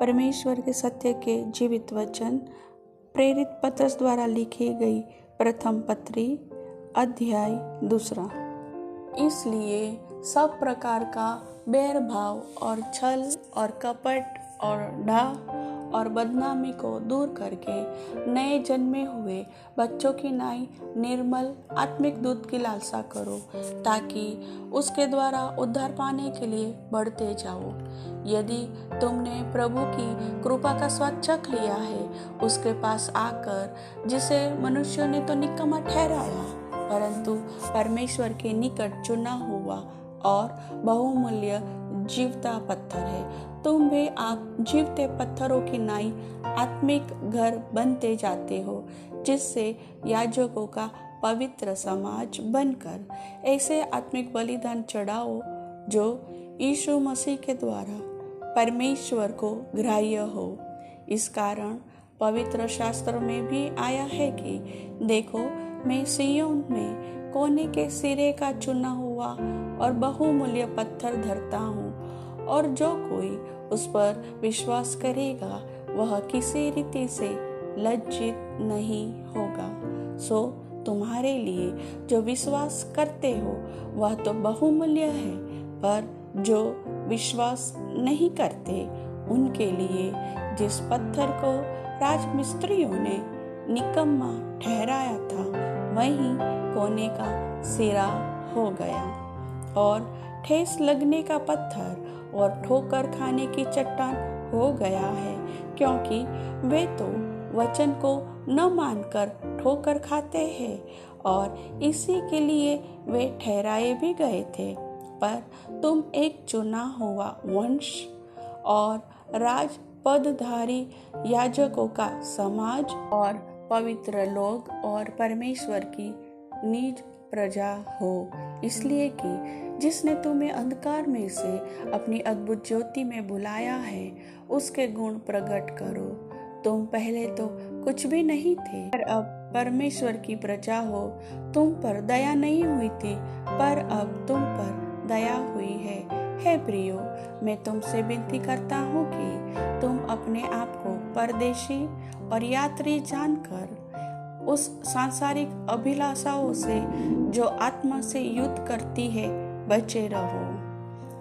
परमेश्वर के सत्य के जीवित वचन प्रेरित पत्रस द्वारा लिखी गई प्रथम पत्री अध्याय 2। इसलिए सब प्रकार का बैर भाव और छल और कपट और डाह और बदनामी को दूर करके नए जन्मे हुए बच्चों की नाई निर्मल आत्मिक दूध की लालसा करो, ताकि उसके द्वारा उद्धार पाने के लिए बढ़ते जाओ। यदि तुमने प्रभु की कृपा का स्वाद चख लिया है, उसके पास आकर, जिसे मनुष्यों ने तो निकम्मा ठहराया, परंतु परमेश्वर के निकट चुना हुआ और बहुमूल्य जीवता पत्थर है, तुम भी आप जीवते पत्थरों की नाई आत्मिक घर बनते जाते हो, जिससे याजकों का पवित्र समाज बनकर ऐसे आत्मिक बलिदान चढ़ाओ जो यीशु मसीह के द्वारा परमेश्वर को ग्राह्य हो। इस कारण पवित्र शास्त्र में भी आया है कि देखो, मैं सिय्योन में कोने के सिरे का चुना हुआ और बहुमूल्य पत्थर धरता हूँ, और जो कोई उस पर विश्वास करेगा वह किसी रीति से लज्जित नहीं होगा। सो तुम्हारे लिए जो विश्वास करते हो वह तो बहुमूल्य है, पर जो विश्वास नहीं करते उनके लिए जिस पत्थर को राजमिस्त्रियों ने निकम्मा ठहराया था, वही कोने का सिरा हो गया और ठेस लगने का पत्थर और ठोकर खाने की चट्टान हो गया है, क्योंकि वे तो वचन को न मानकर ठोकर खाते हैं, और इसी के लिए वे ठहराए भी गए थे। पर तुम एक चुना हुआ वंश और राज पदधारी याजकों का समाज और पवित्र लोग और परमेश्वर की निज प्रजा हो, इसलिए कि जिसने तुम्हें अंधकार में से अपनी अद्भुत ज्योति में बुलाया है, उसके गुण प्रकट करो। तुम पहले तो कुछ भी नहीं थे, पर अब परमेश्वर की प्रजा हो। तुम पर दया नहीं हुई थी, पर अब तुम पर दया हुई है। हे प्रियो, मैं तुमसे विनती करता हूँ कि तुम अपने आप को परदेशी और यात्री जानकर उस सांसारिक अभिलाषाओं से जो आत्मा से युद्ध करती है बचे रहो।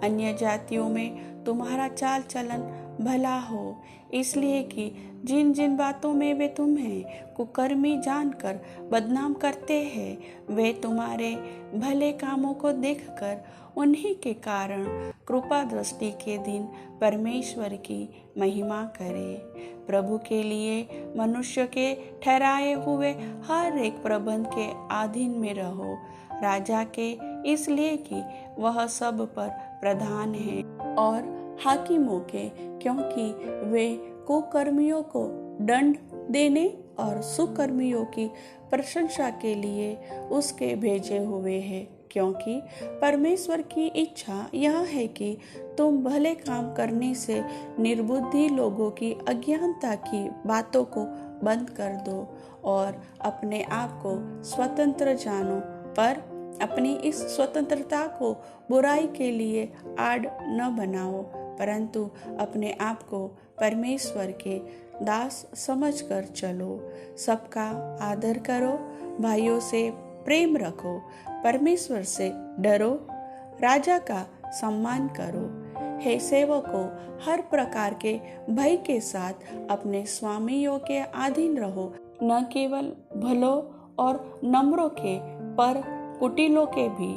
अन्य जातियों में तुम्हारा चाल चलन भला हो, इसलिए कि जिन जिन बातों में वे तुम्हें कुकर्मी जानकर बदनाम करते हैं, वे तुम्हारे भले कामों को देखकर उन्हीं के कारण कृपा दृष्टि के दिन परमेश्वर की महिमा करे। प्रभु के लिए मनुष्य के ठहराए हुए हर एक प्रबंध के अधीन में रहो, राजा के, इसलिए कि वह सब पर प्रधान है, और हाकिमों के, क्योंकि वे कुकर्मियों को दंड देने और सुकर्मियों की प्रशंसा के लिए उसके भेजे हुए हैं। क्योंकि परमेश्वर की इच्छा यह है कि तुम भले काम करने से निर्बुद्धि लोगों की अज्ञानता की बातों को बंद कर दो और अपने आप को स्वतंत्र जानो, पर अपनी इस स्वतंत्रता को बुराई के लिए आड़ न बनाओ, परंतु अपने आप को परमेश्वर के दास समझकर चलो। सबका आदर करो, भाइयों से प्रेम रखो, परमेश्वर से डरो, राजा का सम्मान करो। हे सेवकों, हर प्रकार के भय के साथ अपने स्वामियों के अधीन रहो, न केवल भलों और नम्रों के, पर कुटिलों के भी।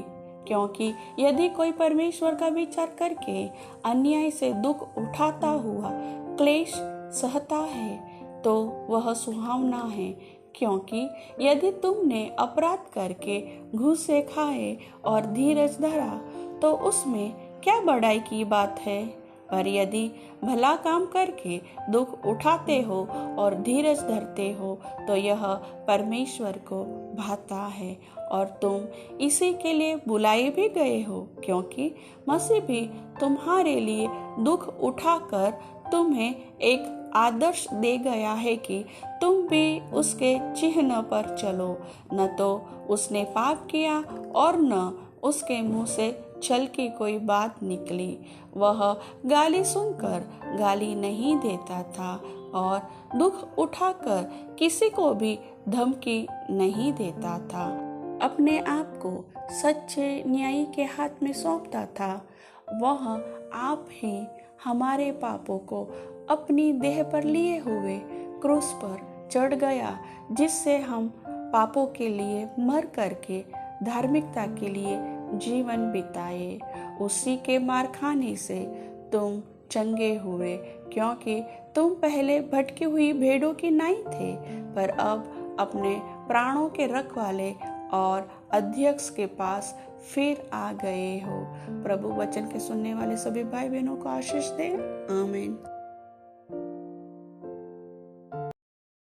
क्योंकि यदि कोई परमेश्वर का विचार करके अन्याय से दुख उठाता हुआ क्लेश सहता है, तो वह सुहावना है। क्योंकि यदि तुमने अपराध करके घूसे खाए और धीरज धरा, तो उसमें क्या बड़ाई की बात है। पर यदि भला काम करके दुख उठाते हो और धीरज धरते हो, तो यह परमेश्वर को भाता है, और तुम इसी के लिए बुलाए भी गए हो, क्योंकि मसीह भी तुम्हारे लिए दुख उठाकर तुम्हें एक आदर्श दे गया है कि तुम भी उसके चिन्ह पर चलो। न तो उसने पाप किया और न उसके मुंह से छल की कोई बात निकली। वह गाली सुनकर गाली नहीं देता था और दुख उठाकर किसी को भी धमकी नहीं देता था। अपने आप को सच्चे न्यायी के हाथ में सौंपता था। वह आप ही हमारे पापों को अपनी देह पर लिए हुए क्रूस पर चढ़ गया, जिससे हम पापों के लिए मर करके धार्मिकता के लिए जीवन बिताए। उसी के मार खाने से तुम चंगे हुए, क्योंकि तुम पहले भटकी हुई भेड़ों की नाई थे, पर अब अपने प्राणों के रखवाले और अध्यक्ष के पास फिर आ गए हो। प्रभु वचन के सुनने वाले सभी भाई बहनों को आशीष दे। आमीन।